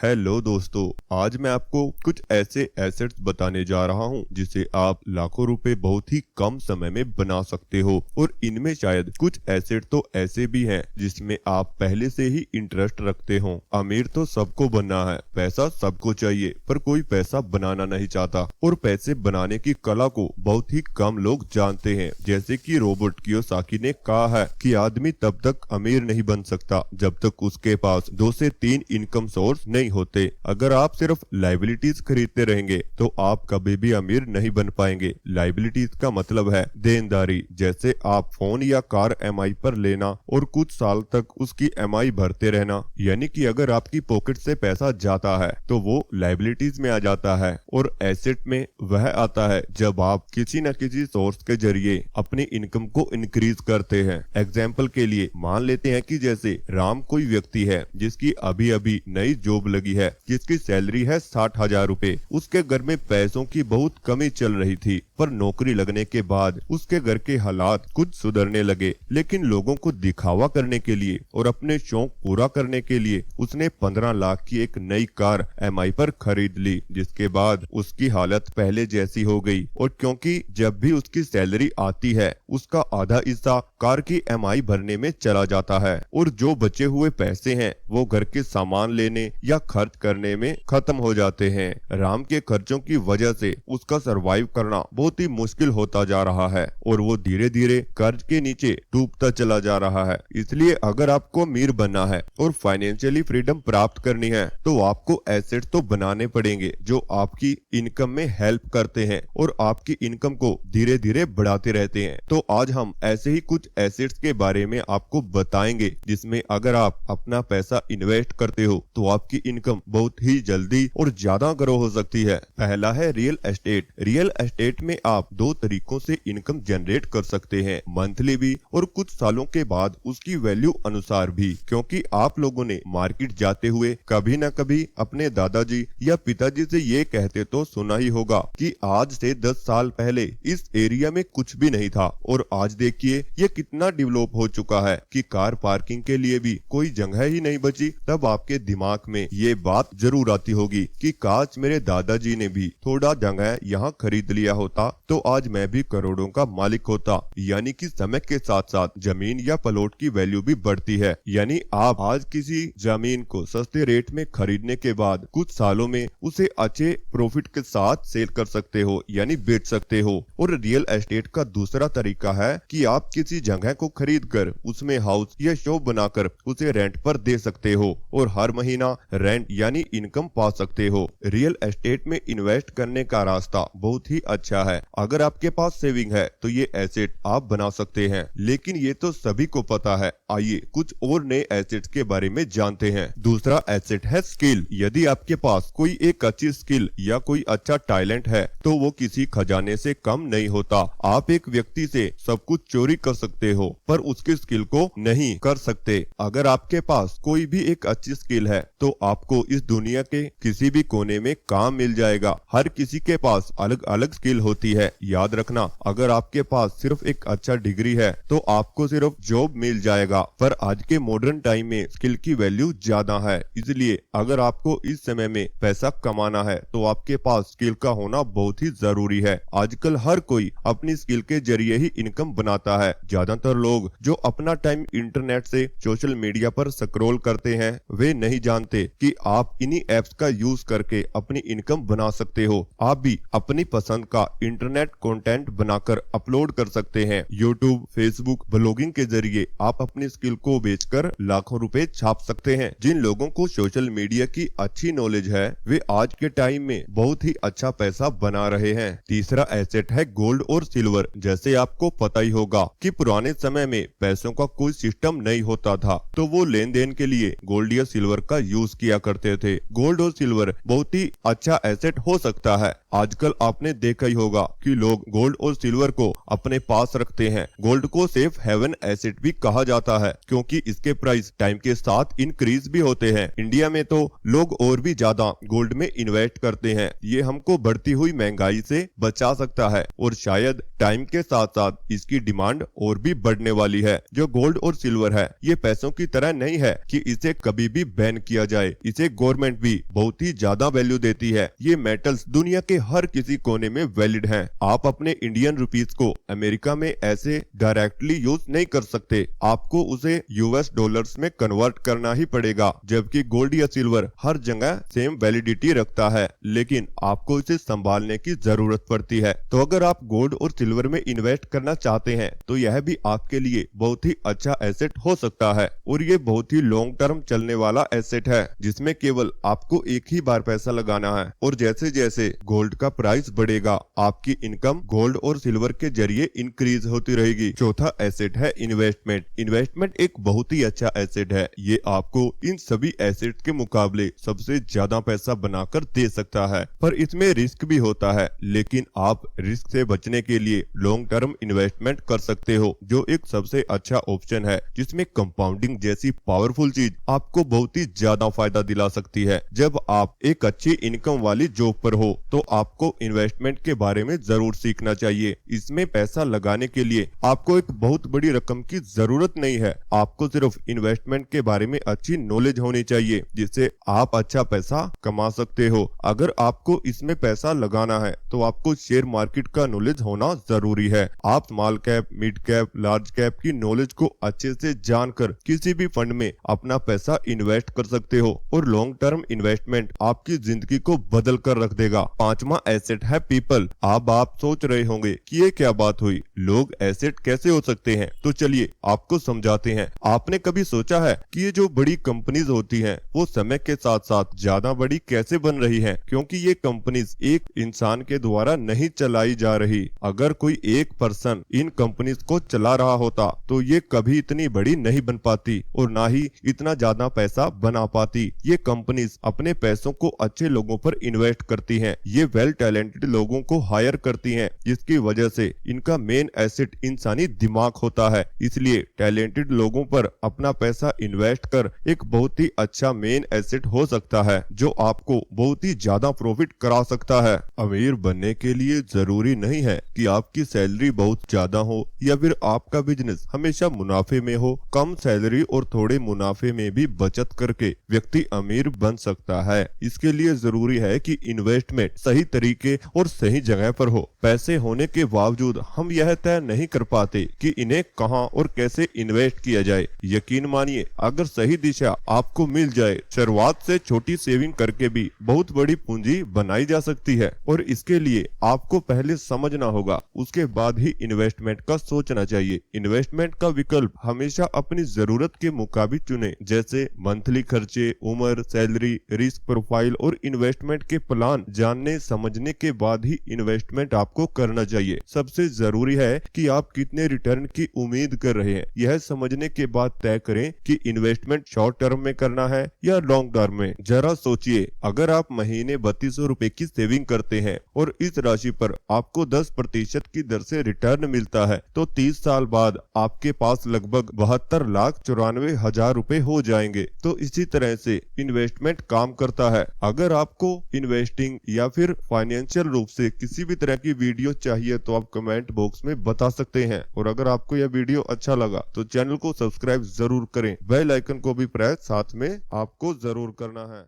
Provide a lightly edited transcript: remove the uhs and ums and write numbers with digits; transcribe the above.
Hello दोस्तों, आज मैं आपको कुछ ऐसे एसेट्स बताने जा रहा हूं जिसे आप लाखों रुपए बहुत ही कम समय में बना सकते हो। और इनमें शायद कुछ एसेट तो ऐसे भी हैं जिसमें आप पहले से ही इंटरेस्ट रखते हो। अमीर तो सबको बनना है, पैसा सबको चाहिए, पर कोई पैसा बनाना नहीं चाहता और पैसे बनाने की कला को बहुत ही कम लोग जानते हैं। जैसे कि रॉबर्ट कियोसाकी ने कहा है कि आदमी तब तक अमीर नहीं बन सकता जब तक उसके पास 2 से 3 इनकम सोर्स नहीं होते। अगर आप सिर्फ लाइबिलिटीज खरीदते रहेंगे तो आप कभी भी अमीर नहीं बन पाएंगे। लाइबिलिटीज का मतलब है देनदारी, जैसे आप फोन या कार एमआई पर लेना और कुछ साल तक उसकी एमआई भरते रहना। यानी कि अगर आपकी पॉकेट से पैसा जाता है तो वो लाइबिलिटीज में आ जाता है और एसेट में वह आता है जब आप किसी न किसी सोर्स के जरिए अपनी इनकम को इंक्रीज करते हैं। एग्जाम्पल के लिए मान लेते हैं कि जैसे राम कोई व्यक्ति है जिसकी अभी अभी नई जॉब लगी है, जिसकी सैलरी है 60,000 रुपए। उसके घर में पैसों की बहुत कमी चल रही थी, पर नौकरी लगने के बाद उसके घर के हालात कुछ सुधरने लगे। लेकिन लोगों को दिखावा करने के लिए और अपने शौक पूरा करने के लिए उसने 15 लाख की एक नई कार एमआई पर खरीद ली, जिसके बाद उसकी हालत पहले जैसी हो गई। और क्योंकि जब भी उसकी सैलरी आती है उसका आधा हिस्सा कार की एमआई भरने में चला जाता है और जो बचे हुए पैसे हैं वो घर के सामान लेने या खर्च करने में खत्म हो जाते हैं। राम के खर्चों की वजह से उसका सरवाइव करना बहुत ही मुश्किल होता जा रहा है और वो धीरे धीरे कर्ज के नीचे डूबता चला जा रहा है। इसलिए अगर आपको अमीर बनना है और फाइनेंशियली फ्रीडम प्राप्त करनी है तो आपको एसेट तो बनाने पड़ेंगे जो आपकी इनकम में हेल्प करते हैं और आपकी इनकम को धीरे धीरे बढ़ाते रहते हैं। तो आज हम ऐसे ही कुछ एसेट्स के बारे में आपको बताएंगे जिसमें अगर आप अपना पैसा इन्वेस्ट करते हो तो आपकी इनकम बहुत ही जल्दी और ज्यादा ग्रो हो सकती है। पहला है रियल एस्टेट। रियल एस्टेट में आप 2 तरीकों से इनकम जनरेट कर सकते हैं, मंथली भी और कुछ सालों के बाद उसकी वैल्यू अनुसार भी। क्योंकि आप लोगों ने मार्केट जाते हुए कभी न कभी अपने दादाजी या पिताजी से ये कहते तो सुना ही होगा कि आज से 10 साल पहले इस एरिया में कुछ भी नहीं था और आज देखिए ये कितना डेवलप हो चुका है कि कार पार्किंग के लिए भी कोई जगह ही नहीं बची। तब आपके दिमाग में ये बात जरूर आती होगी कि काश मेरे दादाजी ने भी थोड़ा जगह यहाँ खरीद लिया होता तो आज मैं भी करोड़ों का मालिक होता। यानी कि समय के साथ साथ जमीन या प्लॉट की वैल्यू भी बढ़ती है। यानी आप आज किसी जमीन को सस्ते रेट में खरीदने के बाद कुछ सालों में उसे अच्छे प्रॉफिट के साथ सेल कर सकते हो, यानी बेच सकते हो। और रियल एस्टेट का दूसरा तरीका है कि आप किसी जगह को खरीद कर उसमें हाउस या शॉप बनाकर उसे रेंट पर दे सकते हो और हर महीना रेंट यानी इनकम पा सकते हो। रियल एस्टेट में इन्वेस्ट करने का रास्ता बहुत ही अच्छा है। अगर आपके पास सेविंग है तो ये एसेट आप बना सकते हैं, लेकिन ये तो सभी को पता है। आइए कुछ और नए एसेट्स के बारे में जानते हैं। दूसरा एसेट है स्किल। यदि आपके पास कोई एक अच्छी स्किल या कोई अच्छा टैलेंट है तो वो किसी खजाने से कम नहीं होता। आप एक व्यक्ति से सब कुछ चोरी कर सकते हो पर उसकी स्किल को नहीं कर सकते। अगर आपके पास कोई भी एक अच्छी स्किल है तो आपको इस दुनिया के किसी भी कोने में काम मिल जाएगा। हर किसी के पास अलग अलग स्किल होती है। याद रखना, अगर आपके पास सिर्फ एक अच्छा डिग्री है तो आपको सिर्फ जॉब मिल जाएगा, पर आज के मॉडर्न टाइम में स्किल की वैल्यू ज्यादा है। इसलिए अगर आपको इस समय में पैसा कमाना है तो आपके पास स्किल का होना बहुत ही जरूरी है। आजकल हर कोई अपनी स्किल के जरिए ही इनकम बनाता है। ज्यादातर लोग जो अपना टाइम इंटरनेट से सोशल मीडिया पर स्क्रॉल करते हैं वे नहीं जानते कि आप इन्हीं एप्स का यूज करके अपनी इनकम बना सकते हो। आप भी अपनी पसंद का इंटरनेट कंटेंट बनाकर अपलोड कर सकते हैं। यूट्यूब, फेसबुक, ब्लॉगिंग के जरिए आप अपनी स्किल को बेचकर लाखों रुपए छाप सकते हैं। जिन लोगों को सोशल मीडिया की अच्छी नॉलेज है वे आज के टाइम में बहुत ही अच्छा पैसा बना रहे हैं। तीसरा एसेट है गोल्ड और सिल्वर। जैसे आपको पता ही होगा कि पुराने समय में पैसों का कोई सिस्टम नहीं होता था तो वो लेन देन के लिए गोल्ड या सिल्वर का यूज किया करते थे। गोल्ड और सिल्वर बहुत ही अच्छा एसेट हो सकता है आजकल आपने देखा ही होगा कि लोग गोल्ड और सिल्वर को अपने पास रखते हैं। गोल्ड को सेफ हेवन एसेट भी कहा जाता है क्योंकि इसके प्राइस टाइम के साथ इंक्रीज भी होते हैं। इंडिया में तो लोग और भी ज्यादा गोल्ड में इन्वेस्ट करते हैं। ये हमको बढ़ती हुई महंगाई से बचा सकता है और शायद टाइम के साथ साथ इसकी डिमांड और भी बढ़ने वाली है। जो गोल्ड और सिल्वर है ये पैसों की तरह नहीं है कि इसे कभी भी बैन किया जाए। इसे गवर्नमेंट भी बहुत ही ज्यादा वैल्यू देती है। ये मेटल्स दुनिया के हर किसी कोने में वैलिड हैं। आप अपने इंडियन रुपीस को अमेरिका में ऐसे डायरेक्टली यूज नहीं कर सकते, आपको उसे यूएस डॉलर्स में कन्वर्ट करना ही पड़ेगा। जबकि गोल्ड या सिल्वर हर जगह सेम वैलिडिटी रखता है, लेकिन आपको इसे संभालने की जरूरत पड़ती है। तो अगर आप गोल्ड और सिल्वर में इन्वेस्ट करना चाहते हैं तो यह भी आपके लिए बहुत ही अच्छा एसेट हो सकता है और ये बहुत ही लॉन्ग टर्म चलने वाला एसेट है जिसमें केवल आपको एक ही बार पैसा लगाना है और जैसे जैसे गोल्ड का प्राइस बढ़ेगा आपकी इनकम गोल्ड और सिल्वर के जरिए इंक्रीज होती रहेगी। चौथा एसेट है इन्वेस्टमेंट। इन्वेस्टमेंट एक बहुत ही अच्छा एसेट है। ये आपको इन सभी एसेट के मुकाबले सबसे ज्यादा पैसा बनाकर दे सकता है, पर इसमें रिस्क भी होता है। लेकिन आप रिस्क से बचने के लिए लॉन्ग टर्म इन्वेस्टमेंट कर सकते हो जो एक सबसे अच्छा ऑप्शन है, जिसमें कंपाउंडिंग जैसी पावरफुल चीज आपको बहुत ही ज्यादा फायदा दिला सकती है। जब आप एक अच्छी इनकम वाली जॉब पर हो तो आपको इन्वेस्टमेंट के बारे में जरूर सीखना चाहिए। इसमें पैसा लगाने के लिए आपको एक बहुत बड़ी रकम की जरूरत नहीं है, आपको सिर्फ इन्वेस्टमेंट के बारे में अच्छी नॉलेज होनी चाहिए जिससे आप अच्छा पैसा कमा सकते हो। अगर आपको इसमें पैसा लगाना है तो आपको शेयर मार्केट का नॉलेज होना जरूरी है। आप small cap, mid cap, large cap की नॉलेज को अच्छे से जानकर किसी भी फंड में अपना पैसा इन्वेस्ट कर सकते हो और लॉन्ग टर्म इन्वेस्टमेंट आपकी जिंदगी को बदल कर रख देगा। पांचवा एसेट है पीपल। अब आप सोच रहे होंगे कि ये क्या बात हुई, लोग एसेट कैसे हो सकते हैं? तो चलिए आपको समझाते हैं। आपने कभी सोचा है कि ये जो बड़ी कंपनीज होती हैं वो समय के साथ साथ ज्यादा बड़ी कैसे बन रही हैं? क्योंकि ये कंपनीज एक इंसान के द्वारा नहीं चलाई जा रही। अगर कोई एक पर्सन इन कंपनीज को चला रहा होता तो ये कभी इतनी बड़ी नहीं बन पाती और ना ही इतना ज्यादा पैसा बना पाती। ये कंपनीज अपने पैसों को अच्छे लोगों पर इन्वेस्ट करती हैं। ये वेल टैलेंटेड लोगों को हायर करती हैं, जिसकी वजह से इनका मेन एसेट इंसानी दिमाग होता है। इसलिए टैलेंटेड लोगों पर अपना पैसा इन्वेस्ट कर एक बहुत ही अच्छा मेन एसेट हो सकता है जो आपको बहुत ही ज्यादा प्रॉफिट करा सकता है। अमीर बनने के लिए जरूरी नहीं है कि आपकी सैलरी बहुत ज्यादा हो या फिर आपका बिजनेस हमेशा मुनाफे में हो। कम सैलरी और थोड़े मुनाफे में भी बचत करके व्यक्ति अमीर बन सकता है। इसके लिए जरूरी है कि इन्वेस्टमेंट सही तरीके और सही जगह पर हो। पैसे होने के बावजूद हम यह तय नहीं कर पाते कि इन्हें कहां और कैसे इन्वेस्ट किया जाए। यकीन मानिए, अगर सही दिशा आपको मिल जाए, शुरुआत से छोटी सेविंग करके भी बहुत बड़ी पूंजी बनाई जा सकती है। और इसके लिए आपको पहले समझना होगा, उसके बाद ही इन्वेस्टमेंट का सोचना चाहिए। इन्वेस्टमेंट का विकल्प हमेशा अपनी जरूरत के मुताबिक चुने, जैसे मंथली खर्चे, उम्र, सैलरी, रिस्क प्रोफाइल और इन्वेस्टमेंट के प्लान जानने समझने के बाद ही इन्वेस्टमेंट आपको करना चाहिए। सबसे जरूरी है कि आप कितने रिटर्न की उम्मीद कर रहे हैं। यह समझने के बाद तय करें कि इन्वेस्टमेंट शॉर्ट टर्म में करना है या लॉन्ग टर्म में। जरा सोचिए, अगर आप महीने 3200 रुपए की सेविंग करते हैं और इस राशि पर आपको 10% की दर से रिटर्न मिलता है तो 30 साल बाद आपके पास लगभग 72,94,000 रुपए हो जाएंगे। तो इसी तरह से इन्वेस्टमेंट काम करता है। अगर आपको इन्वेस्टिंग या फिर फाइनेंशियल रूप से किसी भी तरह की वीडियो चाहिए तो आप कमेंट बॉक्स में बता सकते हैं। और अगर आपको यह वीडियो अच्छा लगा तो चैनल को सब्सक्राइब जरूर करें, बेल आइकन को भी प्रेस साथ में आपको जरूर करना है।